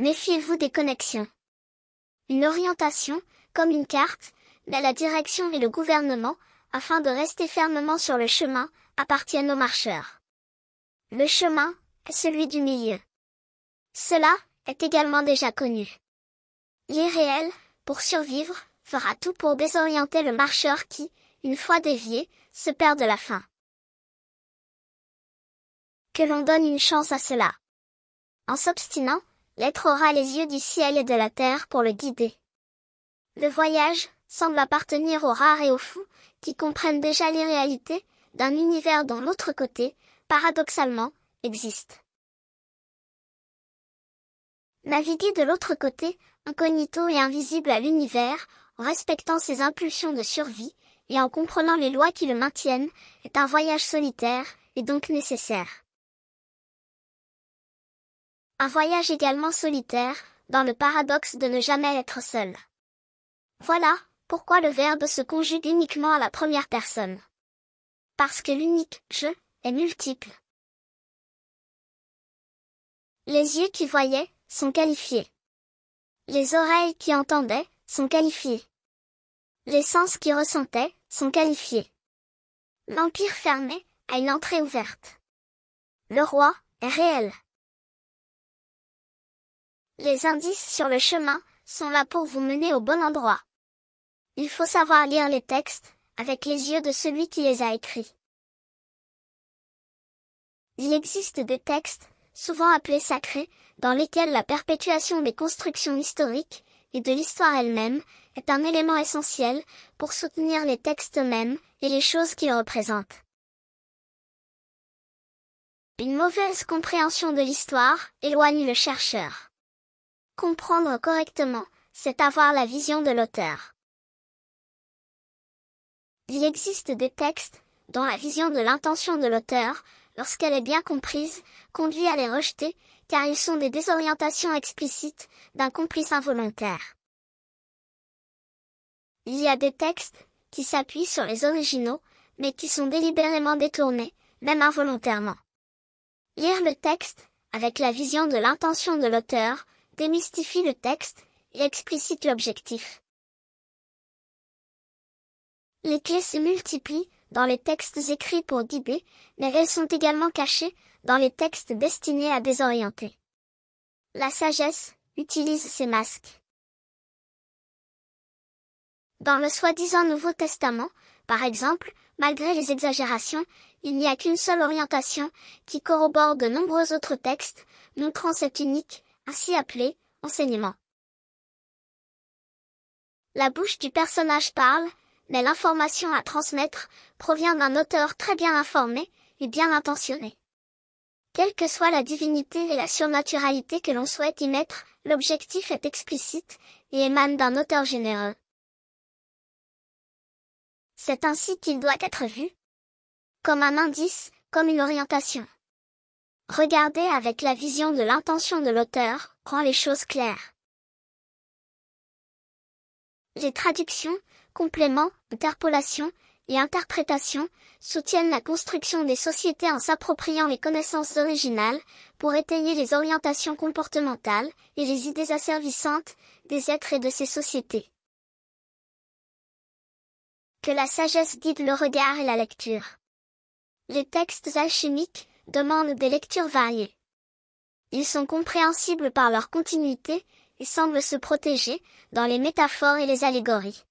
Méfiez-vous des connexions. Une orientation, comme une carte, mais la direction et le gouvernement, afin de rester fermement sur le chemin, appartiennent aux marcheurs. Le chemin est celui du milieu. Cela est également déjà connu. L'irréel, pour survivre, fera tout pour désorienter le marcheur qui, une fois dévié, se perd de la fin. Que l'on donne une chance à cela. En s'obstinant, l'être aura les yeux du ciel et de la terre pour le guider. Le voyage semble appartenir aux rares et aux fous, qui comprennent déjà l'irréalité d'un univers dont l'autre côté, paradoxalement, existe. Naviguer de l'autre côté, incognito et invisible à l'univers, en respectant ses impulsions de survie, et en comprenant les lois qui le maintiennent, est un voyage solitaire, et donc nécessaire. Un voyage également solitaire, dans le paradoxe de ne jamais être seul. Voilà pourquoi le verbe se conjugue uniquement à la première personne. Parce que l'unique « je » est multiple. Les yeux qui voyaient sont qualifiés. Les oreilles qui entendaient sont qualifiées. Les sens qui ressentaient sont qualifiés. L'empire fermé a une entrée ouverte. Le roi est réel. Les indices sur le chemin sont là pour vous mener au bon endroit. Il faut savoir lire les textes, avec les yeux de celui qui les a écrits. Il existe des textes, souvent appelés sacrés, dans lesquels la perpétuation des constructions historiques, et de l'histoire elle-même, est un élément essentiel, pour soutenir les textes eux-mêmes, et les choses qu'ils représentent. Une mauvaise compréhension de l'histoire éloigne le chercheur. Comprendre correctement, c'est avoir la vision de l'auteur. Il existe des textes, dont la vision de l'intention de l'auteur, lorsqu'elle est bien comprise, conduit à les rejeter, car ils sont des désorientations explicites, d'un complice involontaire. Il y a des textes, qui s'appuient sur les originaux, mais qui sont délibérément détournés, même involontairement. Lire le texte, avec la vision de l'intention de l'auteur, démystifie le texte, et explicite l'objectif. Les clés se multiplient, dans les textes écrits pour guider, mais elles sont également cachées, dans les textes destinés à désorienter. La sagesse utilise ces masques. Dans le soi-disant Nouveau Testament, par exemple, malgré les exagérations, il n'y a qu'une seule orientation, qui corrobore de nombreux autres textes, montrant cet unique, ainsi appelé, enseignement. La bouche du personnage parle, mais l'information à transmettre provient d'un auteur très bien informé et bien intentionné. Quelle que soit la divinité et la surnaturalité que l'on souhaite y mettre, l'objectif est explicite et émane d'un auteur généreux. C'est ainsi qu'il doit être vu. Comme un indice, comme une orientation. Regarder avec la vision de l'intention de l'auteur rend les choses claires. Les traductions, compléments, interpolations et interprétations soutiennent la construction des sociétés en s'appropriant les connaissances originales pour étayer les orientations comportementales et les idées asservissantes des êtres et de ces sociétés. Que la sagesse guide le regard et la lecture. Les textes alchimiques demandent des lectures variées. Ils sont compréhensibles par leur continuité et semblent se protéger dans les métaphores et les allégories.